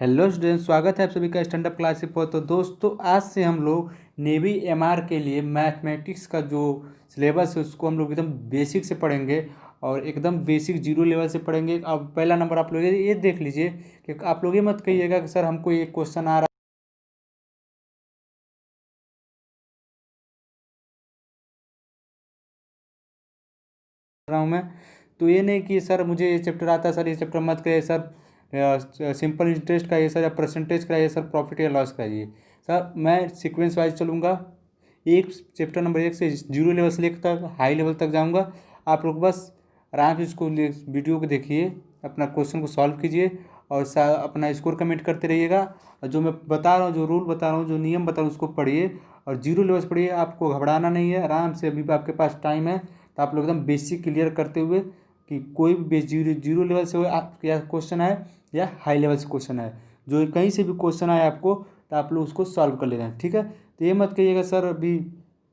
Hello student, स्वागत है आप सभी का स्टैंडअप क्लासेस पर। तो दोस्तों, आज से हम लोग नेवी एमआर के लिए मैथमेटिक्स का जो सिलेबस है उसको हम लोग एकदम बेसिक से पढ़ेंगे और एकदम बेसिक जीरो लेवल से पढ़ेंगे। अब पहला नंबर आप लोग ये देख लीजिए कि आप लोग ये मत कहिएगा कि सर हमको ये क्वेश्चन आ रहा हूँ मैं। तो ये नहीं कि सर मुझे ये चैप्टर आता है, सर ये चैप्टर मत करिए सर, सिंपल इंटरेस्ट का ये सर, या परसेंटेज का ये सर, प्रॉफिट या लॉस का ये सर। मैं सीक्वेंस वाइज चलूँगा, एक चैप्टर नंबर 1 से जीरो लेवल से लेकर हाई लेवल तक जाऊँगा। आप लोग बस आराम से इसको वीडियो को देखिए, अपना क्वेश्चन को सॉल्व कीजिए और अपना स्कोर कमेंट करते रहिएगा। और जो मैं बता रहा हूँ, जो रूल बता रहा हूँ, जो नियम बता रहा हूँ, उसको पढ़िए और जीरो लेवल से पढ़िए। आपको घबराना नहीं है, आराम से, अभी भी आपके पास टाइम है। तो आप लोग एकदम बेसिक क्लियर करते हुए कि कोई भी जीरो लेवल से या क्वेश्चन है या हाई लेवल से क्वेश्चन है, जो कहीं से भी क्वेश्चन आए आपको, तो आप लोग उसको सॉल्व कर ले रहे हैं। ठीक है, तो ये मत कहिएगा सर, अभी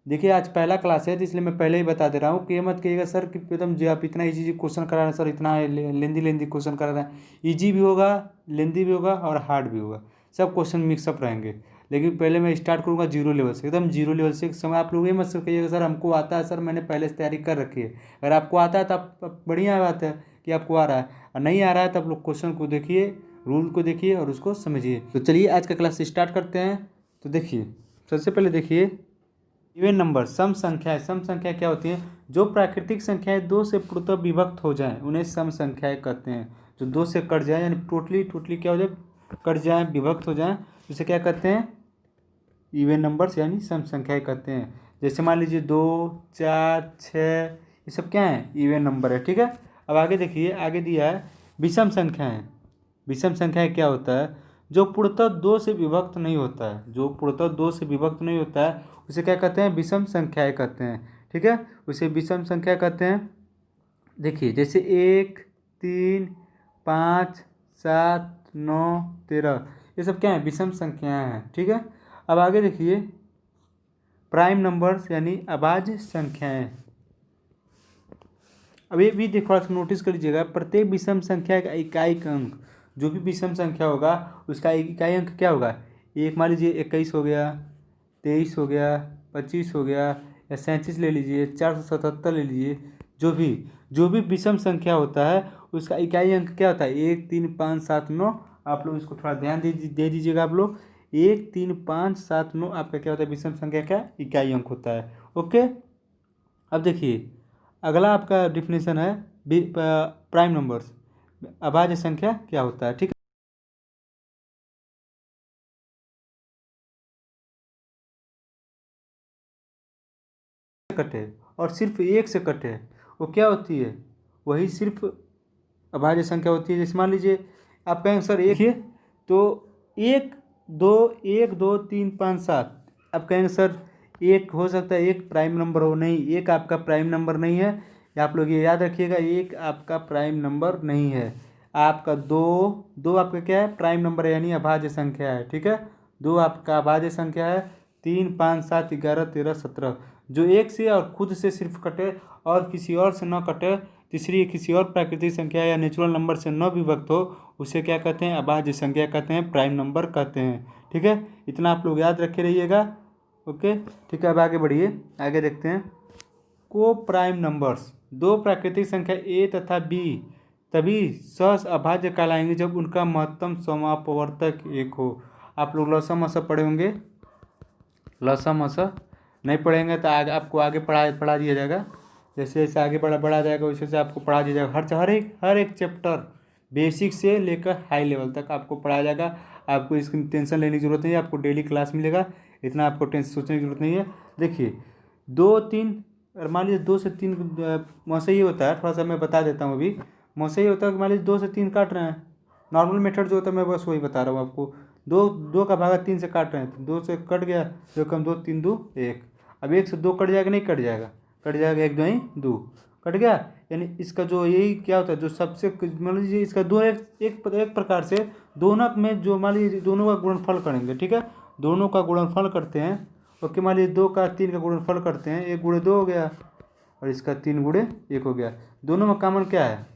देखिए आज पहला क्लास है तो इसलिए मैं पहले ही बता दे रहा हूँ कि ये मत कहिएगा सर कि एकदम जो आप इतना ईजी क्वेश्चन करा रहे हैं सर, इतना लेंदी क्वेश्चन करा रहे हैं। ईजी भी होगा, लेंदी भी होगा और हार्ड भी होगा, सब क्वेश्चन मिक्सअप रहेंगे। लेकिन पहले मैं स्टार्ट करूँगा जीरो लेवल से, एकदम जीरो लेवल से। एक समय आप लोग ये मत कहिएगा सर हमको आता है, सर मैंने पहले से तैयारी कर रखी है। अगर आपको आता है तो आप बढ़िया बात है कि आपको आ रहा है, और नहीं आ रहा है तो आप लोग क्वेश्चन को देखिए, रूल को देखिए और उसको समझिए। तो चलिए आज का क्लास स्टार्ट करते हैं। तो देखिए, सबसे पहले देखिए इवन नंबर, सम संख्याएं। सम संख्या क्या होती हैं? जो प्राकृतिक संख्याएं दो से पूर्णतः विभक्त हो जाएं उन्हें सम संख्याएं कहते हैं। जो दो से कट जाए यानी टोटली क्या हो जाए, कट जाए, विभक्त हो जाए, उसे क्या कहते हैं? इवन नंबर्स यानी सम संख्याएं कहते हैं। जैसे मान लीजिए 2, 4, 6, ये सब क्या है? इवन नंबर है। ठीक है, अब आगे देखिए, आगे दिया है विषम संख्याएं। विषम संख्याएं क्या होता है? जो पूर्णतः दो से विभक्त नहीं होता है, जो पूर्णतः दो से विभक्त नहीं होता है उसे क्या कहते हैं? विषम संख्याएं कहते हैं। ठीक है, उसे विषम संख्या कहते हैं। देखिए जैसे 1, 3, 5, 7, 9, 13, ये सब क्या है? विषम संख्याएं हैं। ठीक है, अब आगे देखिए प्राइम नंबर्स यानी अभाज्य संख्याएं। अब ये भी थोड़ा सा नोटिस कर लीजिएगा, प्रत्येक विषम संख्या का इकाई अंक, जो भी विषम संख्या होगा उसका इकाई अंक क्या होगा? एक मान लीजिए 21 हो गया, 23 हो गया, 25 हो गया, या 37 ले लीजिए, 477 ले लीजिए। जो भी विषम संख्या होता है उसका इकाई अंक क्या होता है? 1, 3, 5, 7, 9। आप लोग इसको थोड़ा ध्यान दे दीजिएगा। आप लोग 1, 3, 5, 7, 9 आपका क्या होता है? विषम संख्या का इकाई अंक होता है। ओके, अब देखिए अगला आपका डिफिनेशन है प्राइम नंबर्स, अभाज्य संख्या क्या होता है। ठीक है, कटे और सिर्फ एक से कटे, वो क्या होती है? वही सिर्फ अभाज्य संख्या होती है। जैसे मान लीजिए आप कहेंगे सर एक है, तो 1, 2, 1, 2, 3, 5, 7, आप कहेंगे सर एक हो सकता है एक प्राइम नंबर हो, नहीं, एक आपका प्राइम नंबर नहीं है। आप लोग ये याद रखिएगा, एक आपका प्राइम नंबर नहीं है। आपका दो, दो आपका क्या है? प्राइम नंबर है यानी अभाज्य संख्या है। ठीक है, दो आपका अभाज्य संख्या है। 3, 5, 7, 11, 13, 17 जो एक से और खुद से सिर्फ कटे और किसी और से न कटे, तीसरी किसी और प्राकृतिक संख्या या नेचुरल नंबर से न विभक्त हो, उसे क्या कहते हैं? अभाज्य संख्या कहते हैं, प्राइम नंबर कहते हैं। ठीक है, इतना आप लोग याद रखे रहिएगा। ओके, ठीक है, अब आगे बढ़िए, आगे देखते हैं। को प्राइम नंबर्स, दो प्राकृतिक संख्या ए तथा बी तभी सहज अभाज्य कहलाएंगे जब उनका महत्तम समापवर्तक एक हो। आप लोग लसम मसा पढ़े होंगे, लसम मसा नहीं पढ़ेंगे तो आपको आगे पढ़ा दिया जाएगा। जैसे जैसे आगे बढ़ा जाएगा वैसे वैसे आपको पढ़ा दिया जाएगा। हर एक चैप्टर बेसिक से लेकर हाई लेवल तक आपको पढ़ाया जाएगा। आपको इसकी टेंशन लेने की ज़रूरत नहीं है, आपको डेली क्लास मिलेगा, इतना आपको टेंशन सोचने की ज़रूरत नहीं है। देखिए 2, 3, मान लीजिए 2 से 3 मौसे ही होता है, थोड़ा सा मैं बता देता हूँ। अभी मौसे ही होता है कि मान लीजिए 2 से 3 काट रहे हैं, नॉर्मल मेथड जो होता है मैं बस वही बता रहा हूँ आपको। 2 का भागा 3 से काट रहे हैं, तो 2 से कट गया, 2 कम 2, 3 2 1। अब 1 से 2 कट जाएगा, नहीं कट जाएगा? कट जाएगा, 1 2 ही 2 कट गया। यानी इसका जो यही क्या होता है, जो सबसे मान लीजिए इसका दो एक प्रकार से दोनों में जो मान लीजिए दोनों का गुणनफल करेंगे। ठीक है, दोनों का गुणनफल करते हैं। ओके, मान लीजिए 2 का 3 का गुणनफल करते हैं, 1 गुणे 2 हो गया और इसका 3 गुणे 1 हो गया। दोनों में कॉमन क्या है?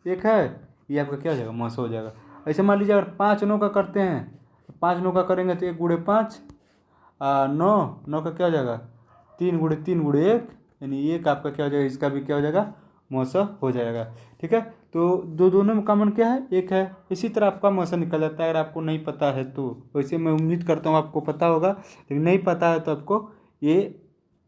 1 है, ये आपका क्या हो जाएगा? मौसा हो जाएगा। ऐसे मान लीजिए अगर 5 9 का करते हैं, 5 9 का करेंगे तो 1 गुणे 5 9, 9 का क्या हो जाएगा 3 गुणे 3 गुणे 1, यानी 1 आपका क्या हो जाएगा, इसका भी क्या हो जाएगा मौसा हो जाएगा। ठीक है, तो दोनों में कॉमन क्या है, 1 है। इसी तरह आपका मौसा निकल जाता है अगर आपको नहीं पता है तो। वैसे मैं उम्मीद करता हूँ आपको पता होगा, लेकिन नहीं पता है तो आपको ये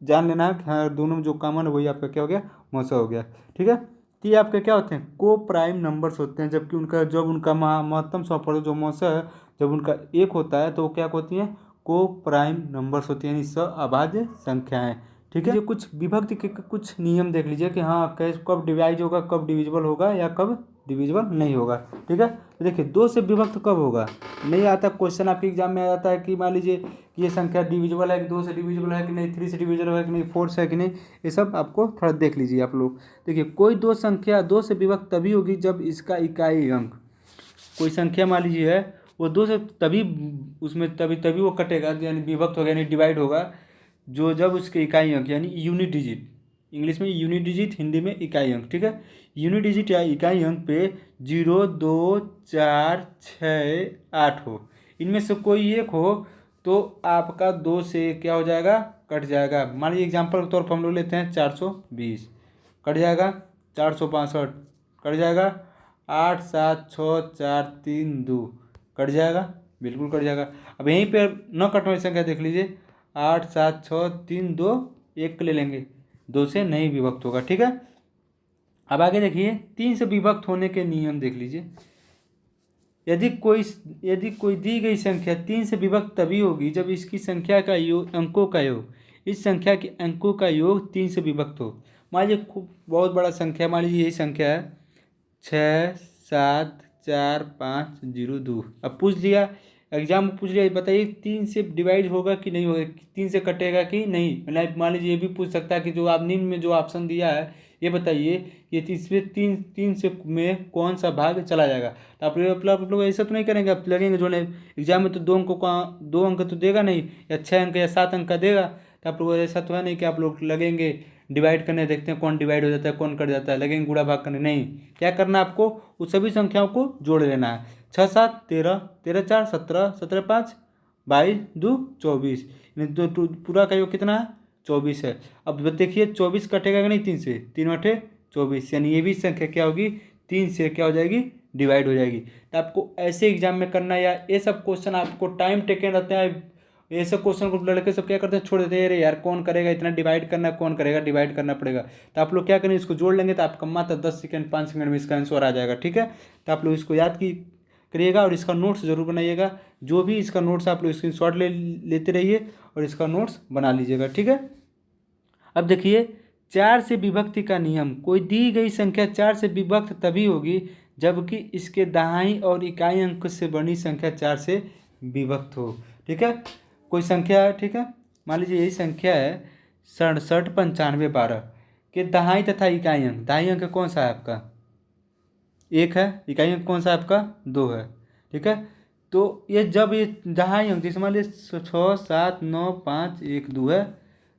जान लेना है कि हाँ दोनों में जो कॉमन है वही आपका क्या हो गया, मौसा हो गया। ठीक है, तो ये आपके क्या होते हैं, को प्राइम नंबर्स होते हैं। जबकि उनका जब उनका महत्तम सौ जो मौसा है जब उनका 1 होता है तो वो क्या होती हैं, को प्राइम नंबर्स होती हैं, यानी सअभाज्य संख्याएं। ठीक है, ये कुछ विभक्ति के कुछ नियम देख लीजिए कि हाँ कैसे कब डिवाइड होगा, कब डिविजिबल होगा या कब डिविजिबल नहीं होगा। ठीक है, तो देखिए 2 से विभक्त कब होगा, नहीं आता क्वेश्चन आपके एग्जाम में आ जाता है कि मान लीजिए कि ये संख्या डिविजिबल है कि 2 से डिविजिबल है कि नहीं, 3 से डिविजिबल है कि नहीं, 4 से है कि नहीं, ये सब आपको थोड़ा देख लीजिए आप लोग। देखिए कोई 2 संख्या 2 से विभक्त तभी होगी जब इसका इकाई अंक, कोई संख्या मान लीजिए है वो 2 से तभी उसमें तभी वो कटेगा, यानी विभक्त होगा, यानी डिवाइड होगा जो जब उसके इकाई अंक यानी यूनिट डिजिट, इंग्लिश में यूनिट डिजिट, हिंदी में इकाई अंक। ठीक है, यूनिट डिजिट या इकाई अंक पे 0 2 4 6 8 हो, इनमें से कोई एक हो तो आपका 2 से क्या हो जाएगा, कट जाएगा। मान लीजिए एग्जाम्पल के तौर पर हम लोग लेते हैं 420 कट जाएगा, 462 कट जाएगा, 8 7 6 4 3 2 कट जाएगा, बिल्कुल कट जाएगा। अब यहीं पर न कटने वाली संख्या देख लीजिए, 8 7 6 3 2 1 ले लेंगे, 2 से नहीं विभक्त होगा। ठीक है, अब आगे देखिए 3 से विभक्त होने के नियम देख लीजिए। यदि कोई दी गई संख्या 3 से विभक्त तभी होगी जब इसकी संख्या का योग, अंकों का योग, इस संख्या के अंकों का योग 3 से विभक्त हो। मान लीजिए खूब बहुत बड़ा संख्या, मान लीजिए यही संख्या है 6 7 4 5 0 2। अब पूछ दिया एग्जाम में, पूछ लिया बताइए 3 से डिवाइड होगा कि नहीं होगा, 3 से कटेगा कि नहीं। मतलब मान लीजिए ये भी पूछ सकता है कि जो आप निम्न में जो ऑप्शन दिया है ये बताइए ये इसमें तीन से में कौन सा भाग चला जाएगा। तो आप लोग ऐसा तो नहीं करेंगे, आप लगेंगे जो नहीं एग्जाम में तो 2 अंक तो देगा नहीं, या 6 अंक या 7 अंक का देगा। तो आप लोग ऐसा तो है नहीं कि आप लोग लगेंगे डिवाइड करने, देखते हैं कौन डिवाइड हो जाता है कौन कट जाता है, लगेंगे गुणा भाग करने। नहीं, क्या करना है आपको, उस सभी संख्याओं को जोड़ लेना है। 6 7 13, 13 4 17, 17 5 22 2 24, पूरा का योग कितना है 24 है। अब देखिए 24 कटेगा कि नहीं 3 से, 3 8 24, यानी ये भी संख्या क्या होगी 3 से क्या हो जाएगी, डिवाइड हो जाएगी। तो आपको ऐसे एग्जाम में करना है, या ये सब क्वेश्चन आपको टाइम टेकन रहते हैं, ये सब क्वेश्चन को लड़के सब क्या करते हैं छोड़ देते हैं, अरे यार कौन करेगा इतना डिवाइड करना, कौन करेगा डिवाइड करना पड़ेगा। तो आप लोग क्या करें, इसको जोड़ लेंगे तो आपका मात्र 10 सेकंड 5 सेकंड में इसका आंसर आ जाएगा। ठीक है, तो आप लोग इसको याद की करिएगा और इसका नोट्स जरूर बनाइएगा। जो भी इसका नोट्स आप लोग स्क्रीनशॉट लेते रहिए और इसका नोट्स बना लीजिएगा। ठीक है, अब देखिए 4 से विभक्ति का नियम, कोई दी गई संख्या 4 से विभक्त तभी होगी जबकि इसके दाईं और इकाई अंक से बनी संख्या 4 से विभक्त हो। ठीक है, कोई संख्या है, ठीक है, मान लीजिए यही संख्या है 67 95 12 के दहाई तथा इकाई अंक, दहाई अंक कौन सा है आपका 1 है, इकाई अंक कौन सा है आपका 2 है। ठीक है, तो ये जब ये दहाई अंक जैसे मान लीजिए 6 7 9 5 1 2 है,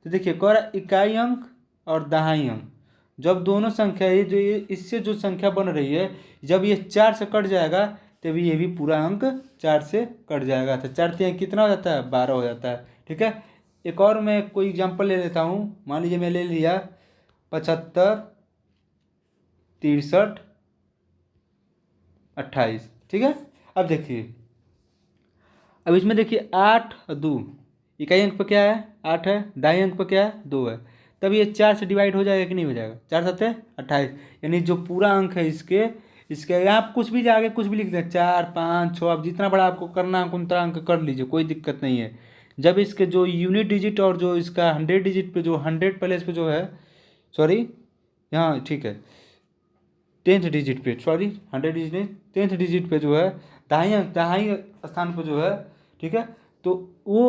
तो देखिए कह रहा इकाई अंक और दहाई अंक जब दोनों संख्या ये जो इससे जो संख्या बन रही है जब ये 4 से कट जाएगा तभी ये भी पूरा अंक 4 से कट जाएगा। तो 4 3 कितना हो जाता है 12 हो जाता है। ठीक है, एक और मैं कोई एग्जांपल ले लेता हूँ, मान लीजिए मैं ले लिया 75 63 28। ठीक है, अब देखिए अब इसमें देखिए 8 और 2 इकाई अंक पर क्या है 8 है, दाई अंक पर क्या है 2 है, तब ये 4 से डिवाइड हो जाएगा कि नहीं हो जाएगा, 4 7 28, यानी जो पूरा अंक है इसके आप कुछ भी आगे कुछ भी लिख दें 4 5 6, आप जितना बड़ा आपको करना है उतना अंक कर लीजिए, कोई दिक्कत नहीं है। जब इसके जो यूनिट डिजिट और जो इसका 100 डिजिट पे जो 100 प्लेस पे जो है, सॉरी यहाँ ठीक है 10th डिजिट पे, सॉरी 100 डिजिट नहीं 10th डिजिट पे जो है दाहिने स्थान पर जो है, ठीक है, तो वो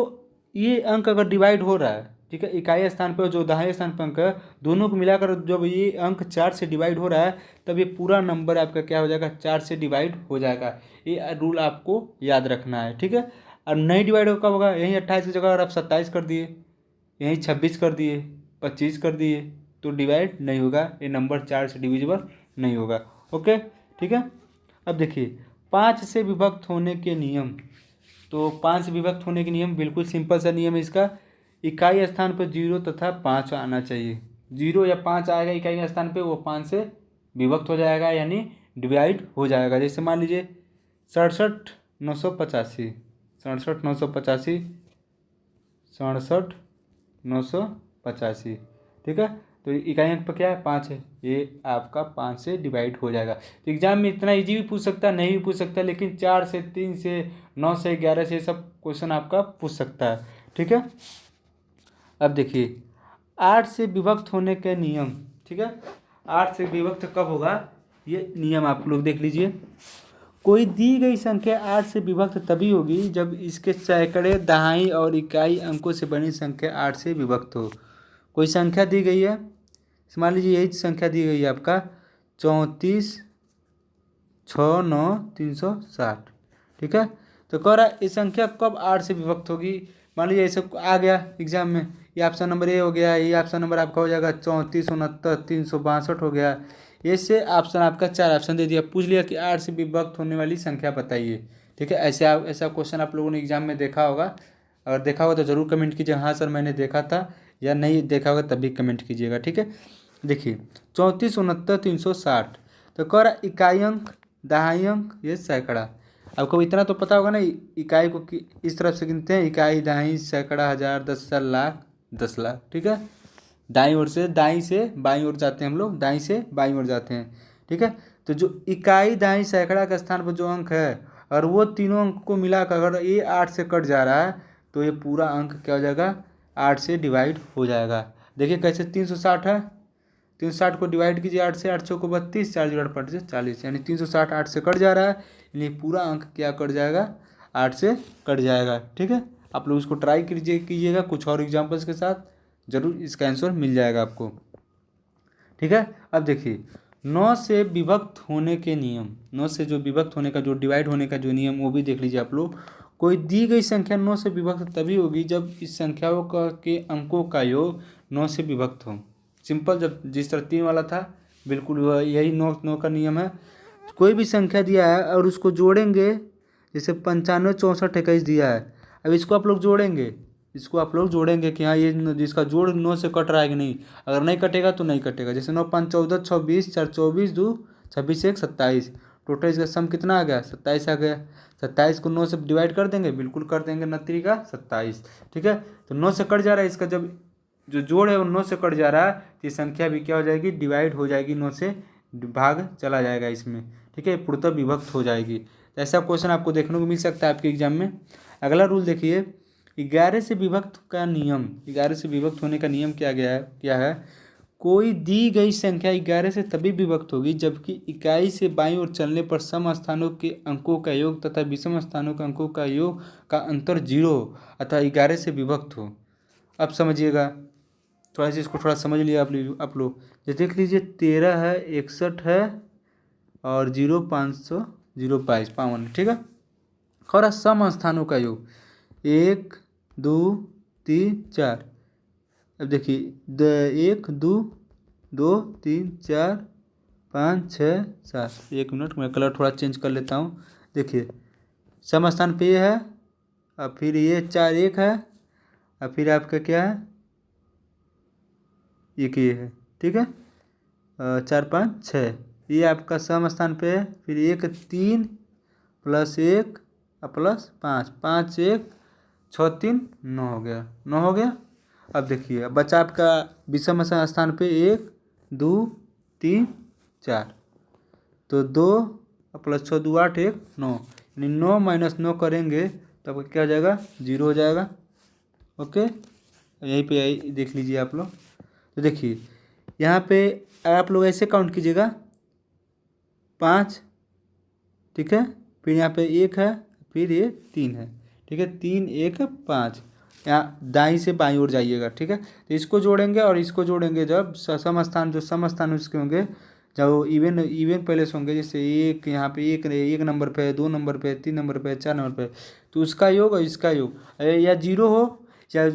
ये अंक अगर डिवाइड हो रहा है, ठीक है, इकाई स्थान पर जो दाहिने स्थान पर अंक है दोनों को मिलाकर जब ये अंक 4 से डिवाइड हो रहा है तब ये पूरा नंबर आपका क्या हो जाएगा 4 से डिवाइड हो जाएगा। ये रूल आपको याद रखना है। ठीक है, और नहीं डिवाइड हो कब होगा, यहीं 28 की जगह अगर आप 27 कर दिए, यहीं 26 कर दिए, 25 कर दिए तो डिवाइड नहीं होगा, ये नंबर 4 से डिविजिबल नहीं होगा। ओके, ठीक है, अब देखिए 5 से विभक्त होने के नियम। तो 5 से विभक्त होने के नियम बिल्कुल सिंपल सा नियम है इसका। इकाई स्थान पर 0 तथा 5 आना चाहिए। 0 या 5 आएगा इकाई स्थान पे, वो 5 से विभक्त हो जाएगा यानी डिवाइड हो जाएगा। जैसे मान लीजिए 67,985, 67,985, 67,985, ठीक है। तो इकाई अंक पर क्या है, 5 है, ये आपका 5 से डिवाइड हो जाएगा। तो एग्जाम में इतना इजी भी पूछ सकता है, नहीं भी पूछ सकता, लेकिन 4 से, 3 से, 9 से, 11 से सब क्वेश्चन आपका पूछ सकता है, ठीक है। अब देखिए 8 से विभक्त होने के नियम, ठीक है। 8 से विभक्त कब होगा, ये नियम आप लोग देख लीजिए। कोई दी गई संख्या 8 से विभक्त तभी होगी जब इसके सैकड़े, दहाई और इकाई अंकों से बनी संख्या 8 से विभक्त हो। कोई संख्या दी गई है, मान लीजिए यही संख्या दी गई है आपका 34,6,9,360, ठीक है। तो कह रहा है ये संख्या कब 8 से विभक्त होगी। मान लीजिए ऐसे आ गया एग्जाम में, ये ऑप्शन नंबर ए हो गया, ये ऑप्शन नंबर आपका हो जाएगा 34, 69, 362 हो गया। ऐसे ऑप्शन आपका 4 ऑप्शन दे दिया, पूछ लिया कि 8 से विभक्त होने वाली संख्या बताइए, ठीक है। ऐसा क्वेश्चन आप लोगों ने एग्जाम में देखा होगा। अगर देखा होगा तो ज़रूर कमेंट कीजिए, हाँ सर मैंने देखा था, या नहीं देखा होगा तब भी कमेंट कीजिएगा, ठीक है। देखिए 34, 69, 360, तो कह रहा इकाई अंक, दहाई अंक, ये सैकड़ा। आपको इतना तो पता होगा ना, इकाई को इस तरफ से गिनते हैं, इकाई, दहाई, सैकड़ा, हज़ार, 10,000, लाख, 10 लाख, ठीक है। दाईं से बाईं ओर जाते हैं हम लोग, दाईं से बाईं ओर जाते हैं, ठीक है। तो जो इकाई, दहाई, सैकड़ा के स्थान पर जो अंक है, और वो तीनों अंक को मिलाकर अगर ये 8 से कट जा रहा है तो ये पूरा अंक क्या हो जाएगा, 8 से डिवाइड हो जाएगा। देखिए कैसे 360 है, 360 को डिवाइड कीजिए 8 से, 8 को 32, 4 जोड़ 5 से 40, यानी 360 8 से कट जा रहा है, यानी पूरा अंक क्या कट जाएगा, 8 से कट जाएगा, ठीक है। आप लोग इसको ट्राई कीजिएगा कुछ और एग्जाम्पल्स के साथ, जरूर इसका आंसर मिल जाएगा आपको, ठीक है। अब देखिए 9 से विभक्त होने के नियम, 9 से जो विभक्त होने का, जो डिवाइड होने का जो नियम, वो भी देख लीजिए आप लोग। कोई दी गई संख्या 9 से विभक्त तभी होगी जब इस संख्याओं के अंकों का योग 9 से विभक्त हो। सिंपल, जब जिस तरह 3 वाला था बिल्कुल यही 9 का नियम है। कोई भी संख्या दिया है और उसको जोड़ेंगे, जैसे 95, 64, 21 दिया है, अब इसको आप लोग जोड़ेंगे कि हाँ ये जिसका जोड़ 9 से कट रहा है कि नहीं। अगर नहीं कटेगा तो नहीं कटेगा। जैसे 9, 5, 14, 26, 4, 24, 2, 26, 1, 27, टोटल इसका सम कितना आ गया, 27 आ गया। 27 को 9 से डिवाइड कर देंगे, बिल्कुल कर देंगे, 9 का 27, ठीक है। तो 9 से कट जा रहा है, इसका जब जो जोड़ है वो 9 से कट जा रहा है, तो ये संख्या भी क्या हो जाएगी, डिवाइड हो जाएगी, 9 से भाग चला जाएगा इसमें, ठीक है, पूर्णतः विभक्त हो जाएगी। तो ऐसा क्वेश्चन आपको देखने को मिल सकता है आपके एग्जाम में। अगला रूल देखिए 11 से विभक्त का नियम, 11 से विभक्त होने का नियम क्या है। कोई दी गई संख्या 11 से तभी विभक्त होगी जबकि इकाई से बाईं ओर चलने पर सम स्थानों के अंकों का योग तथा विषम स्थानों के अंकों का योग का अंतर 0 हो अथवा 11 से विभक्त हो। अब समझिएगा, थोड़ा सा इसको थोड़ा समझ लिया आप लोग। जैसे देख लीजिए 13 है, 61 है और 0, 500, 0, 52, ठीक है। खरा सम स्थानों का योग 1, 2, 3, 4। अब देखिए 1, 2, 2, 3, 4, 5, 6, 7। 1 मिनट, मैं कलर थोड़ा चेंज कर लेता हूँ। देखिए सम स्थान पे ये है, और फिर ये 4, 1 है, और फिर आपका क्या है, ये है, ठीक है। 4, 5, 6 ये आपका सम स्थान पे है। फिर 1, 3 प्लस 1 प्लस 5, 5, 1, 6, 3, 9 हो गया, 9 हो गया। अब देखिए अब बचा आपका विषम स्थान पे 1, 2, 3, 4, तो 2 प्लस 6, 2, 8, 1, 9, यानी 9 माइनस 9 करेंगे तो आपका क्या हो जाएगा, 0 हो जाएगा। ओके, यहीं पे देख लीजिए आप लोग। तो देखिए यहाँ पे आप लोग ऐसे काउंट कीजिएगा 5, ठीक है, फिर यहाँ पे 1 है, फिर ये 3 है, ठीक है, 3, 1, 5। यहाँ दाईं से बाईं ओर जाइएगा, ठीक है। तो इसको जोड़ेंगे और इसको जोड़ेंगे जब सम स्थान उसके होंगे, जब इवन पहले से होंगे, जैसे एक यहाँ पे 1 नंबर पे, 2 नंबर पे, 3 नंबर पे, 4 नंबर पे, तो उसका योग और इसका योग या 0 हो, या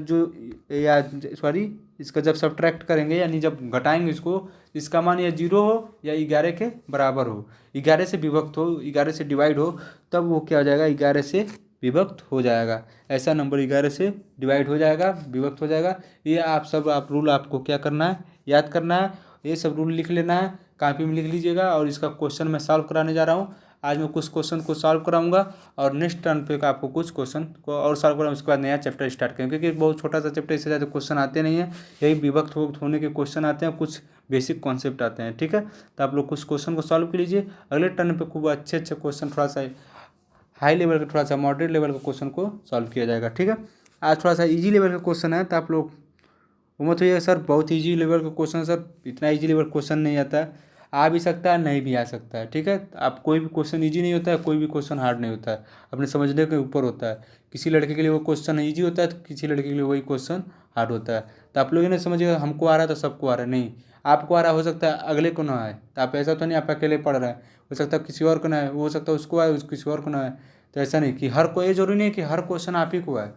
इसका जब सब्ट्रैक्ट करेंगे यानी जब घटाएंगे इसको, इसका मान या 0 हो या 11 के बराबर हो, 11 से विभक्त हो, 11 से डिवाइड हो, तब वो क्या हो जाएगा, 11 से विभक्त हो जाएगा। ऐसा नंबर 11 से डिवाइड हो जाएगा, विभक्त हो जाएगा। ये आप रूल आपको क्या करना है, याद करना है। ये सब रूल लिख लेना है, कॉपी में लिख लीजिएगा। और इसका क्वेश्चन मैं सॉल्व कराने जा रहा हूँ। आज मैं कुछ क्वेश्चन को सॉल्व कराऊंगा और नेक्स्ट टर्न पे आपको कुछ क्वेश्चन को और सॉल्व कराऊंगा। उसके बाद नया चैप्टर स्टार्ट करेंगे, क्योंकि बहुत छोटा सा चैप्टर, इससे ज़्यादा क्वेश्चन आते नहीं हैं। यही विभक्त होने के क्वेश्चन आते हैं, कुछ बेसिक कॉन्सेप्ट आते हैं। ठीक है, तो आप लोग कुछ क्वेश्चन को सॉल्व कर लीजिए। अगले टर्न पे खूब अच्छे क्वेश्चन, थोड़ा सा हाई लेवल का, थोड़ा सा मॉडरेट लेवल का क्वेश्चन को सॉल्व किया जाएगा। ठीक है, आज थोड़ा सा इजी लेवल का क्वेश्चन है, तो आप लोग वो मत होइएगा सर बहुत इजी लेवल का क्वेश्चन, सर इतना इजी लेवल क्वेश्चन नहीं आता है। आ भी सकता है, नहीं भी आ सकता है। ठीक है, आप कोई भी क्वेश्चन इजी नहीं होता है, कोई भी क्वेश्चन हार्ड नहीं होता है, अपने समझने के ऊपर होता है। किसी लड़के के लिए वो क्वेश्चन ईजी होता है, तो किसी लड़के के लिए वही क्वेश्चन हार्ड होता है। तो आप लोग ये नहीं समझिएगा हमको आ रहा है तो सबको आ रहा है, नहीं। आपको आ रहा हो सकता है, अगले को ना आए, तो आप ऐसा तो नहीं आप अकेले पढ़ रहे हैं, हो सकता है किसी और को ना आए, हो सकता है उसको आए, किसी और को ना आए। तो ऐसा नहीं कि हर कोई, जरूरी नहीं कि हर क्वेश्चन आप ही को आए,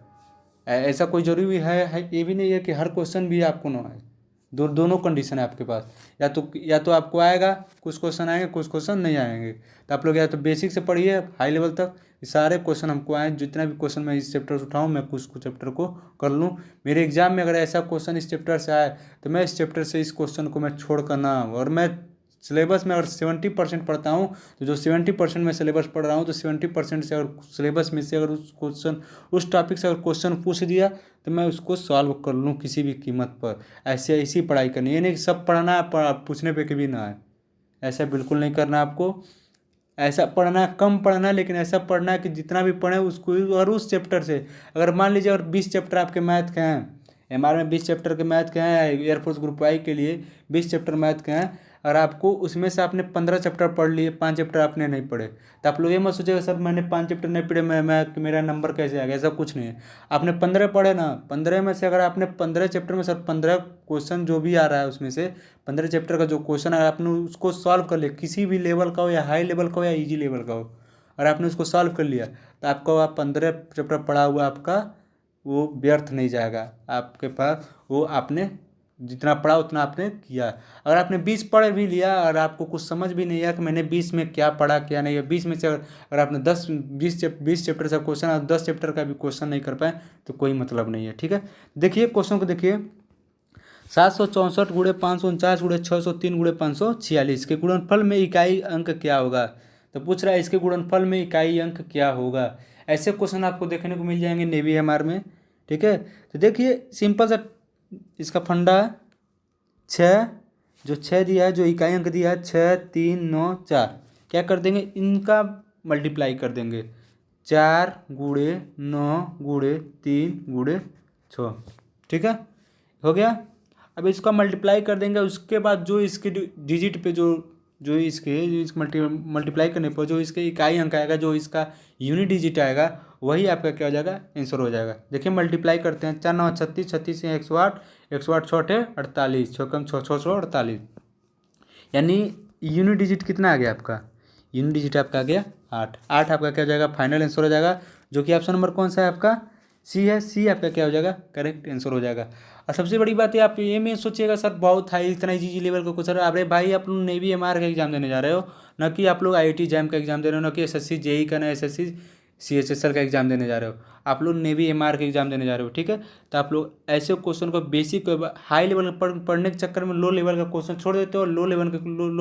ऐसा कोई जरूरी भी है ये भी नहीं है कि हर क्वेश्चन भी आपको ना आए। दोनों कंडीशन है आपके पास, या तो आपको आएगा, कुछ क्वेश्चन आएंगे, कुछ क्वेश्चन नहीं आएंगे। तो आप लोग या तो बेसिक से पढ़िए हाई लेवल तक, सारे क्वेश्चन हमको आए, जितना भी क्वेश्चन मैं इस चैप्टर से उठाऊँ, मैं कुछ चैप्टर को कर लूँ। मेरे एग्जाम में अगर ऐसा क्वेश्चन इस चैप्टर से आए, तो मैं इस चैप्टर से इस क्वेश्चन को मैं छोड़ कर ना आऊँ। और मैं सिलेबस में अगर 70% पढ़ता हूँ, तो जो 70% में सिलेबस पढ़ रहा हूँ, तो 70% से अगर सिलेबस में से अगर उस टॉपिक से अगर क्वेश्चन पूछ दिया, तो मैं उसको सॉल्व कर लूँ किसी भी कीमत पर। ऐसी पढ़ाई करनी है, ये नहीं कि सब पढ़ना है, पूछने पे कभी ना आए, ऐसा बिल्कुल नहीं करना आपको। ऐसा पढ़ना है, कम पढ़ना है, लेकिन ऐसा पढ़ना है कि जितना भी पढ़े उसको, और उस चैप्टर से, अगर मान लीजिए अगर 20 चैप्टर आपके मैथ के हैं, एमआर में 20 चैप्टर के मैथ के हैं, एयरफोर्स ग्रुप आई के लिए 20 चैप्टर मैथ के हैं, और आपको उसमें से आपने 15 चैप्टर पढ़ लिए, 5 चैप्टर आपने नहीं पढ़े, तो आप लोग ये मत सोचिएगा सर मैंने 5 चैप्टर नहीं पढ़े, मैं मेरा नंबर कैसे आ गया, ऐसा कुछ नहीं है। आपने 15 पढ़े ना, 15 में से अगर आपने 15 चैप्टर में सर 15 क्वेश्चन जो भी आ रहा है उसमें से 15 चैप्टर का जो क्वेश्चन है, आपने उसको सॉल्व कर लिया, किसी भी लेवल का हो, या हाई लेवल का हो या ईजी लेवल का हो, और आपने उसको सॉल्व कर लिया, तो आपको आप 15 चैप्टर पढ़ा हुआ आपका वो व्यर्थ नहीं जाएगा। आपके पास वो आपने जितना पढ़ा उतना आपने किया। अगर आपने 20 पढ़ भी लिया और आपको कुछ समझ भी नहीं आया कि मैंने 20 में क्या पढ़ा क्या नहीं है, 20 में से अगर आपने 20 चैप्टर से क्वेश्चन और 10 चैप्टर का भी क्वेश्चन नहीं कर पाए, तो कोई मतलब नहीं है। ठीक है, देखिए क्वेश्चन को देखिए, 764 गुणे 549 गुणे 603 गुणे 546 के गुणनफल में इकाई अंक क्या होगा। तो पूछ रहा है इसके गुणनफल में इकाई अंक क्या होगा। ऐसे क्वेश्चन आपको देखने को मिल जाएंगे नेवी एमआर में। ठीक है, तो देखिए सिंपल सा इसका फंडा है, 6 जो 6 दिया है, जो इकाई अंक दिया है 6 3 9 4, क्या कर देंगे इनका मल्टीप्लाई कर देंगे, 4 गुणे 9 गुणे 3 गुणे 6। ठीक है, हो गया। अब इसका मल्टीप्लाई कर देंगे, उसके बाद जो इसके डिजिट पे जो इसके मल्टीप्लाई करने पर जो इसके इकाई अंक आएगा, जो इसका यूनिट डिजिट आएगा, वही आपका क्या हो जाएगा, आंसर हो जाएगा। देखिए मल्टीप्लाई करते हैं, 4 9 36, 36 से 108, 108 6 48, 6 कम 6 648, यानी यूनिट डिजिट कितना आ गया आपका, यूनिट डिजिट आपका आ गया 8। 8 आपका क्या हो जाएगा, फाइनल आंसर हो जाएगा, जो कि ऑप्शन नंबर कौन सा है आपका, सी है। सी आपका क्या हो जाएगा, करेक्ट आंसर हो जाएगा। और सबसे बड़ी बात है, आप ये में सोचिएगा सर बहुत हाई इतना इजी लेवल का क्वेश्चन, अरे भाई आप लोग नेवी एमआर का एग्जाम देने जा रहे हो, न कि आप लोग आईआईटी जैम का एग्जाम दे रहे हो, न कि एसएससी जेई का, ना एसएससी सीएचएसएल का एग्जाम देने जा रहे हो, आप लोग नेवी एमआर का एग्जाम देने जा रहे हो। ठीक है, तो आप लोग ऐसे क्वेश्चन को बेसिक हाई लेवल पढ़ने के चक्कर में लो लेवल का क्वेश्चन छोड़ देते हो, और लो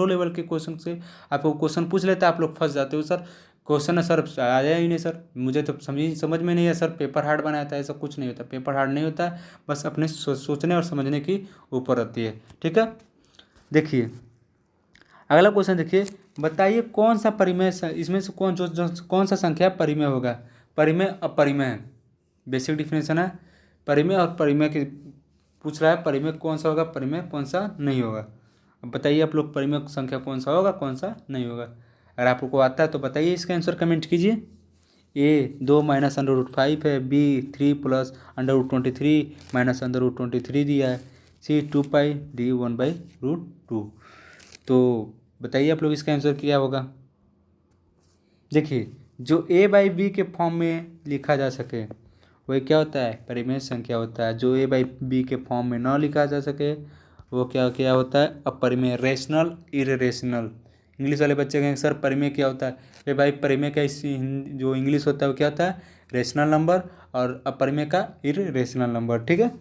लेवल के क्वेश्चन से आपको क्वेश्चन पूछ लेते हैं, आप लोग फंस जाते हो। सर क्वेश्चन है सर आया ही नहीं सर, मुझे तो समझ में नहीं है सर, पेपर हार्ड बनाया था, ऐसा कुछ नहीं होता, पेपर हार्ड नहीं होता, बस अपने सोचने और समझने की ऊपर रहती है। ठीक है, देखिए अगला क्वेश्चन देखिए, बताइए कौन सा परिमेय इसमें से कौन सा संख्या परिमेय होगा। परिमेय अपरिमेय, बेसिक डिफिनेशन है, परिमेय और परिमेय की पूछ रहा है, परिमेय कौन सा होगा, परिमेय कौन सा नहीं होगा। अब बताइए आप लोग परिमेय संख्या कौन सा होगा, कौन सा नहीं होगा। अगर आपको आता है तो बताइए, इसका आंसर कमेंट कीजिए। ए 2 माइनस √5 है, बी 3 प्लस √23 माइनस √23 दिया है, सी 2 पाई, डी 1/√2। तो बताइए आप लोग इसका आंसर क्या होगा। देखिए जो a/b के फॉर्म में लिखा जा सके वही क्या होता है, परिमेय संख्या होता है। जो a/b के फॉर्म में ना लिखा जा सके वो क्या क्या होता है, अपरिमेय, रेशनल, इरेशनल। इंग्लिश वाले बच्चे कहेंगे सर परिमेय क्या होता है, अरे भाई परिमेय का जो इंग्लिश होता है वो क्या होता है, रेशनल नंबर, और अपरिमेय का इरेशनल नंबर। ठीक है,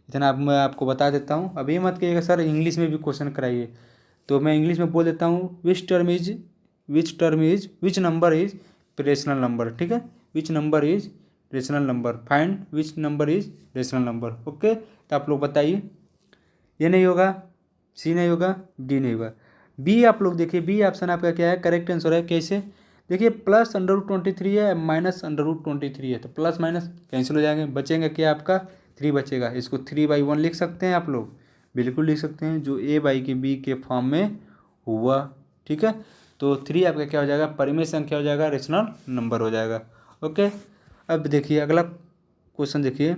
इतना मैं आपको बता देता हूँ। अब ये मत कहिएगा सर इंग्लिश में भी क्वेश्चन कराइए, तो मैं इंग्लिश में बोल देता हूँ, which number is rational number. ठीक है, which number is rational number, find which number is rational number. Okay, तो आप लोग बताइए, ये नहीं होगा, सी नहीं होगा, डी नहीं होगा, बी आप लोग देखिए, बी ऑप्शन आपका क्या है, करेक्ट आंसर है। कैसे, देखिए +√23 है, -√23 है, तो प्लस माइनस कैंसिल हो जाएंगे, बचेंगे क्या आपका 3 बचेगा। इसको 3/1 लिख सकते हैं आप लोग, बिल्कुल लिख सकते हैं, जो a/b के फॉर्म में हुआ। ठीक है, तो 3 आपका क्या हो जाएगा, परिमेय संख्या हो जाएगा, रेशनल नंबर हो जाएगा। ओके, अब देखिए अगला क्वेश्चन देखिए,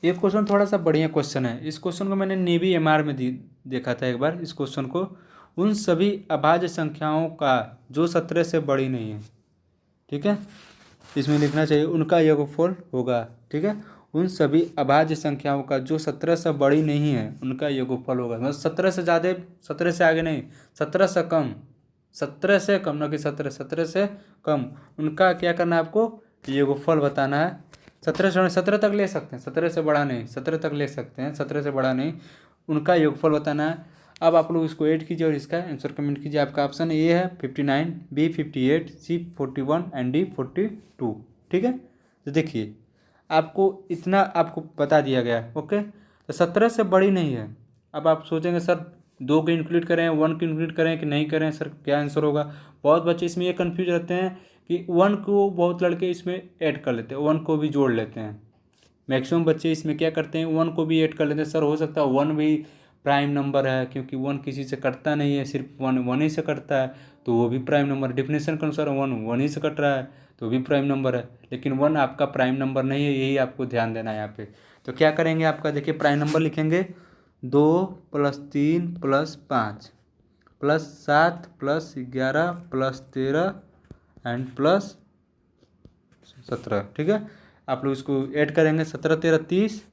ये क्वेश्चन थोड़ा सा बढ़िया क्वेश्चन है। इस क्वेश्चन को मैंने नेवी एमआर में देखा था एक बार। इस क्वेश्चन को, उन सभी अभाज्य संख्याओं का जो 17 से बड़ी नहीं है, ठीक है, इसमें लिखना चाहिए उनका योगफल होगा। ठीक है, उन सभी अभाज्य संख्याओं का जो 17 से बड़ी नहीं है उनका योगफल होगा, मतलब 17 से ज़्यादा, 17 से आगे नहीं, 17 से कम, 17 से कम, ना कि 17 से कम, उनका क्या करना है आपको, योगफल बताना है। 17 तक ले सकते हैं, 17 से बड़ा नहीं, 17 तक ले सकते हैं, 17 से बड़ा नहीं, उनका योगफल बताना है। अब आप लोग इसको ऐड कीजिए और इसका आंसर कमेंट कीजिए। आपका ऑप्शन ए है 59, बी 58, सी 41 एंड डी 42। ठीक है, तो देखिए आपको इतना आपको बता दिया गया। ओके, तो 17 से बड़ी नहीं है। अब आप सोचेंगे सर 2 को इंक्लूड करें, 1 को इंक्लूड करें कि नहीं करें, सर क्या आंसर होगा। बहुत बच्चे इसमें ये कन्फ्यूज रहते हैं कि 1 को बहुत लड़के इसमें ऐड कर लेते हैं, 1 को भी जोड़ लेते हैं। मैक्सिमम बच्चे इसमें क्या करते हैं, 1 को भी ऐड कर लेते हैं। सर हो सकता है 1 भी प्राइम नंबर है, क्योंकि 1 किसी से कटता नहीं है, सिर्फ 1 ही से कटता है, तो वो भी प्राइम नंबर, डिफिनेशन के अनुसार 1 ही से कट रहा है तो भी प्राइम नंबर है। लेकिन 1 आपका प्राइम नंबर नहीं है, यही आपको ध्यान देना है यहाँ पे। तो क्या करेंगे, आपका देखिए प्राइम नंबर लिखेंगे 2 + 3 + 5 + 7 + 11 + 13 एंड +17। ठीक है, आप लोग इसको ऐड करेंगे, 17 13 30,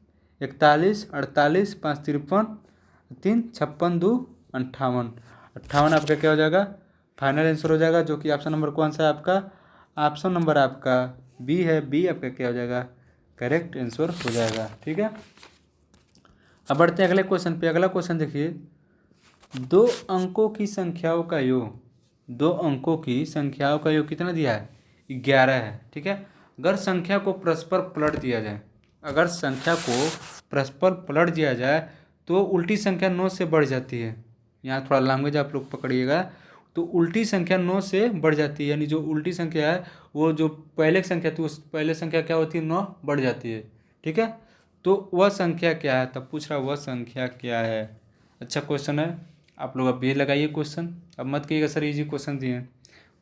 41 48, 5 53, 3 56 2 58। 58 आपका क्या हो जाएगा, फाइनल आंसर हो जाएगा, जो कि ऑप्शन नंबर कौन सा है आपका, ऑप्शन नंबर आपका बी है। बी आपका क्या हो जाएगा, करेक्ट आंसर हो जाएगा। ठीक है, अब बढ़ते हैं अगले क्वेश्चन पे। अगला क्वेश्चन देखिए, 2 अंकों की संख्याओं का योग, 2 अंकों की संख्याओं का योग कितना दिया है, 11 है। ठीक है, अगर संख्या को परस्पर पलट दिया जाए, अगर संख्या को परस्पर पलट दिया जाए तो उल्टी संख्या 9 से बढ़ जाती है। यहाँ थोड़ा लैंग्वेज आप लोग पकड़िएगा, तो उल्टी संख्या 9 से बढ़ जाती है, यानी जो उल्टी संख्या है वो जो पहले संख्या थी उस पहले संख्या क्या होती है, 9 बढ़ जाती है। ठीक है, तो वह संख्या क्या है, तब पूछ रहा वह संख्या क्या है। अच्छा क्वेश्चन है, आप लोग अब ये लगाइए क्वेश्चन। अब मत कहिएगा सर इजी क्वेश्चन दिए हैं,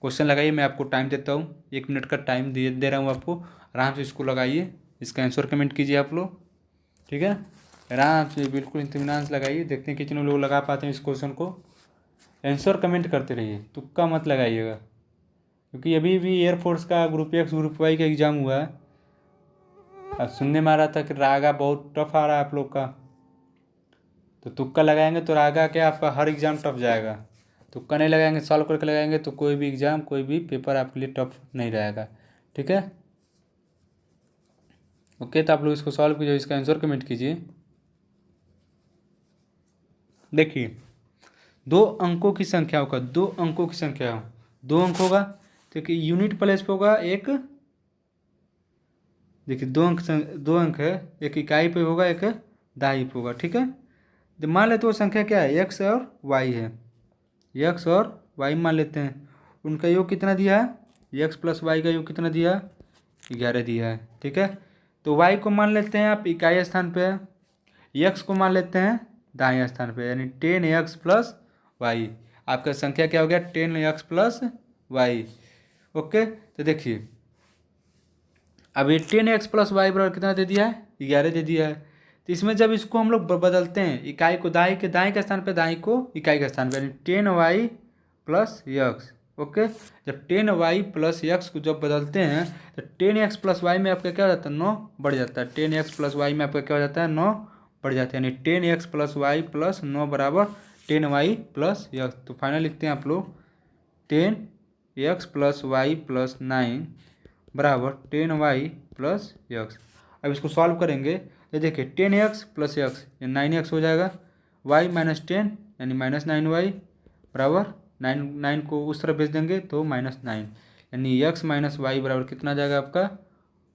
क्वेश्चन लगाइए। मैं आपको टाइम देता हूँ, 1 मिनट का टाइम दे रहा हूँ आपको, आराम से इसको लगाइए, इसका आंसर कमेंट कीजिए आप लोग। ठीक है, आराम से बिल्कुल इत्मीनान से लगाइए, देखते हैं कितने लोग लगा पाते हैं इस क्वेश्चन को। आंसर कमेंट करते रहिए, तुक्का मत लगाइएगा, क्योंकि अभी भी एयरफोर्स का ग्रुप एक्स ग्रुप वाई का एग्ज़ाम हुआ है। अब सुनने में आ रहा था कि रागा बहुत टफ आ रहा है आप लोग का, तो तुक्का लगाएंगे तो रागा क्या आपका हर एग्ज़ाम टफ जाएगा। तुक्का नहीं लगाएंगे, सॉल्व करके लगाएंगे तो कोई भी एग्ज़ाम कोई भी पेपर आपके लिए टफ नहीं रहेगा। ठीक है, ओके, तो आप लोग इसको सॉल्व कीजिए, इसका आंसर कमेंट कीजिए। देखिए 2 अंकों की संख्याओं का, 2 अंकों की संख्या हो, 2 अंक होगा तो कि यूनिट प्लेस पे होगा एक, देखिए 2 अंक है, एक इकाई पे होगा, एक दहाई पे होगा। ठीक है, तो मान लेते वो संख्या क्या है, एक्स और वाई है, एक्स और वाई मान लेते हैं। उनका योग कितना दिया है, एक्स + वाई का योग कितना दिया है, 11 दिया है। ठीक है, तो वाई को मान लेते हैं आप इकाई स्थान पे, एक्स को मान लेते हैं दाएं स्थान पे, यानी 10x + वाई। आपका संख्या क्या हो गया, 10x + वाई। ओके, तो देखिए अब ये 10x + वाई बराबर कितना दे दिया है, 11 दे दिया है। तो इसमें जब इसको हम लोग बदलते हैं, इकाई को दाएं के स्थान पे, दाएं को इकाई के स्थान पे, यानी 10y + x। ओके। जब 10y प्लस एक्स को जब बदलते हैं तो 10x प्लस वाई में आपका क्या हो जाता है, 9 बढ़ जाता है। 10x प्लस वाई में आपका क्या हो जाता है, 9 बढ़ जाता है, यानी 10x प्लस वाई प्लस 9 बराबर 10y प्लस एक्स। तो फाइनल लिखते हैं आप लोग 10x प्लस वाई प्लस 9 बराबर 10y प्लस एक्स। अब इसको सॉल्व करेंगे तो देखिए 10x प्लस एक्स 9x हो जाएगा, y माइनस 10 यानी माइनस 9y बराबर 9 को उस तरफ भेज देंगे तो -9, यानी x माइनस वाई बराबर कितना हो जाएगा आपका,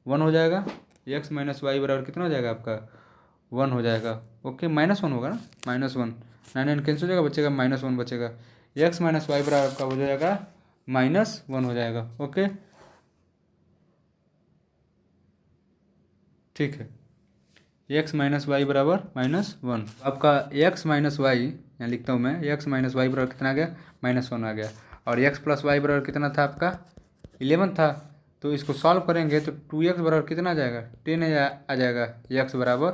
1 हो जाएगा। x माइनस वाई बराबर कितना हो जाएगा आपका, 1 हो जाएगा। ओके, -1 होगा ना, -1, 9 कैंसिल हो जाएगा, बचेगा -1 बचेगा। x माइनस वाई बराबर आपका हो जाएगा -1 हो जाएगा। ओके, ठीक है, x माइनस वाई बराबर -1। आपका x माइनस वाई यहाँ लिखता हूँ मैं, x माइनस वाई बराबर कितना आ गया, -1 आ गया। और x प्लस वाई बराबर कितना था आपका, 11 था। तो इसको सॉल्व करेंगे तो 2x बराबर कितना आ जाएगा, 10 आ जाएगा। x बराबर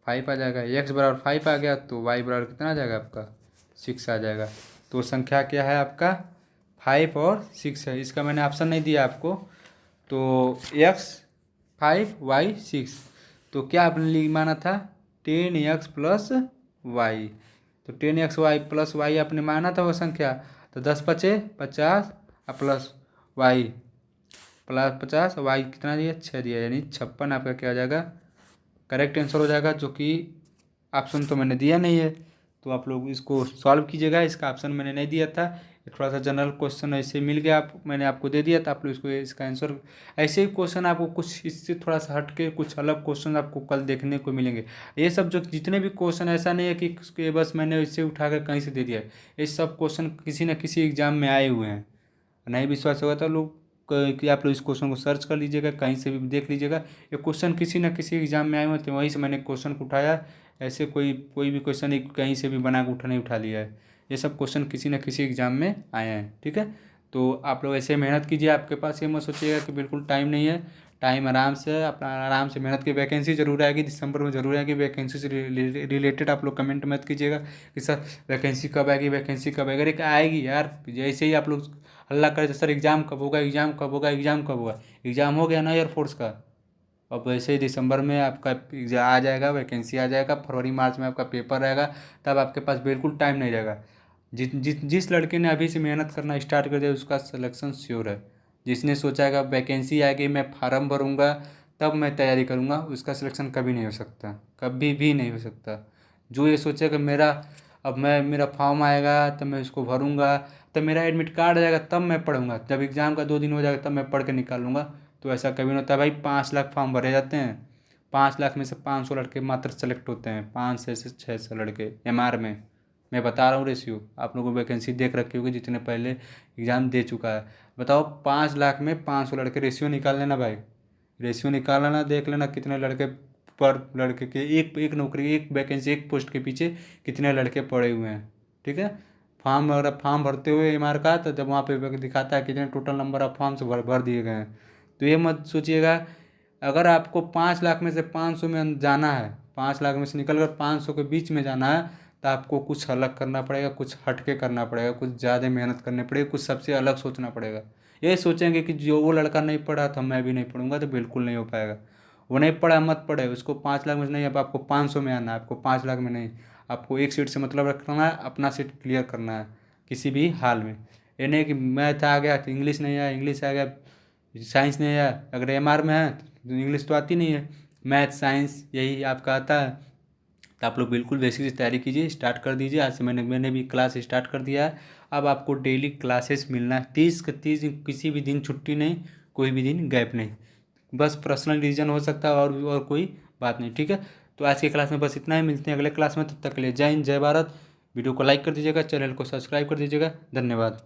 5 आ जाएगा। x बराबर 5 आ गया तो y बराबर कितना आ जाएगा आपका, 6 आ जाएगा। तो संख्या क्या है आपका, 5 और 6 है। इसका मैंने ऑप्शन नहीं दिया आपको, तो x 5 y 6। तो क्या आपने माना था, 10x प्लस वाई। तो 10x वाई प्लस वाई आपने माना था वो संख्या, तो 10 पचे 50 प्लस वाई प्लस 50, वाई कितना दिया, 6 दिया, यानी 56 आपका क्या हो जाएगा, करेक्ट आंसर हो जाएगा। जो कि ऑप्शन तो मैंने दिया नहीं है, तो आप लोग इसको सॉल्व कीजिएगा। इसका ऑप्शन मैंने नहीं दिया था, थोड़ा सा जनरल क्वेश्चन ऐसे मिल गया, मैंने आपको दे दिया था। आप लोग इसको इसका आंसर, ऐसे ही क्वेश्चन आपको कुछ इससे थोड़ा सा हट के कुछ अलग क्वेश्चन आपको कल देखने को मिलेंगे। ये सब जो जितने भी क्वेश्चन, ऐसा नहीं है कि बस मैंने इससे उठा कर कहीं से दे दिया है। ये सब क्वेश्चन किसी न किसी एग्जाम में आए हुए हैं। नहीं विश्वास होगा तो लोग कि आप लोग इस क्वेश्चन को सर्च कर लीजिएगा, कहीं से भी देख लीजिएगा। ये क्वेश्चन किसी न किसी एग्जाम में आए हुए थे, वहीं से मैंने क्वेश्चन को उठाया। ऐसे कोई भी क्वेश्चन कहीं से भी बना के नहीं उठा लिया है। ये सब क्वेश्चन किसी न किसी एग्जाम में आए हैं, ठीक है। तो आप लोग ऐसे मेहनत कीजिए। आपके पास ये मत सोचिएगा कि बिल्कुल टाइम नहीं है, टाइम आराम से, अपना आराम से मेहनत की। वैकेंसी जरूर आएगी दिसंबर में, जरूर आएगी। वैकेंसी से रिलेटेड आप लोग कमेंट मत कीजिएगा कि सर वैकेंसी कब आएगी, वैकेंसी कब आएगी। अरे आएगी यार, जैसे ही आप लोग हल्ला करे तो सर एग्ज़ाम कब होगा, एग्ज़ाम कब होगा, एग्ज़ाम कब होगा। एग्ज़ाम हो गया ना एयरफोर्स का, अब वैसे ही दिसंबर में आपका आ जाएगा, वैकेंसी आ जाएगा। फरवरी मार्च में आपका पेपर रहेगा, तब आपके पास बिल्कुल टाइम नहीं रहेगा। जिस लड़के ने अभी से मेहनत करना स्टार्ट कर दिया उसका सिलेक्शन श्योर है। जिसने सोचा है वैकेंसी आएगी मैं फार्म भरूँगा तब मैं तैयारी करूँगा, उसका सिलेक्शन कभी नहीं हो सकता, कभी भी नहीं हो सकता। जो ये सोचेगा मेरा फॉर्म आएगा तब मैं उसको भरूँगा, तब मेरा एडमिट कार्ड आ जाएगा तब मैं पढ़ूंगा, जब एग्ज़ाम का 2 दिन हो जाएगा तब मैं पढ़ के निकालूंगा, तो ऐसा कभी नहीं होता भाई। 5 लाख फॉर्म भरे जाते हैं, 5 लाख में से 500 लड़के मात्र सेलेक्ट होते हैं, 500 से 600 लड़के MR में। मैं बता रहा हूँ रेशियो, आप लोगों को वैकेंसी देख रखी होगी जितने पहले एग्ज़ाम दे चुका है। बताओ 5 लाख में 500 लड़के, रेशियो निकाल लेना भाई, रेशियो निकाल लेना, देख लेना कितने लड़के पर लड़के के एक नौकरी, एक वैकेंसी, एक पोस्ट के पीछे कितने लड़के पड़े हुए हैं, ठीक है। फॉर्म अगर फॉर्म भरते हुए MR का, तो जब वहाँ पे दिखाता है कितने टोटल नंबर ऑफ फॉर्म्स भर दिए गए हैं। तो ये मत सोचिएगा, अगर आपको 5 लाख में से 500 में जाना है, 5 लाख में से निकल कर 500 के बीच में जाना है, तो आपको कुछ अलग करना पड़ेगा, कुछ हटके करना पड़ेगा, कुछ ज़्यादा मेहनत करनी पड़ेगी, कुछ सबसे अलग सोचना पड़ेगा। ये सोचेंगे कि जो वो लड़का नहीं पढ़ा तो मैं भी नहीं पढ़ूंगा, तो बिल्कुल नहीं हो पाएगा। वो नहीं पढ़ा मत पढ़े, उसको 5 लाख में से नहीं, अब आपको 500 में आना है, आपको 5 लाख में नहीं। आपको एक सीट से मतलब रखना है, अपना सीट क्लियर करना है किसी भी हाल में। ये नहीं कि मैथ आ गया तो इंग्लिश नहीं आया, इंग्लिश आ गया साइंस नहीं आया। अगर MR में है तो इंग्लिश तो आती नहीं है, मैथ साइंस यही आपका आता है। तो आप लोग बिल्कुल बेसिक से तैयारी कीजिए, स्टार्ट कर दीजिए। आज से मैंने भी क्लास स्टार्ट कर दिया है। अब आपको डेली क्लासेस मिलना है, 30 के 30 दिन, किसी भी दिन छुट्टी नहीं, कोई भी दिन गैप नहीं। बस पर्सनल रीजन हो सकता है और कोई बात नहीं, ठीक है। तो आज की क्लास में बस इतना ही, मिलते हैं अगले क्लास में। तब तक के लिए जय हिंद, जय भारत। वीडियो को लाइक कर दीजिएगा, चैनल को सब्सक्राइब कर दीजिएगा। धन्यवाद।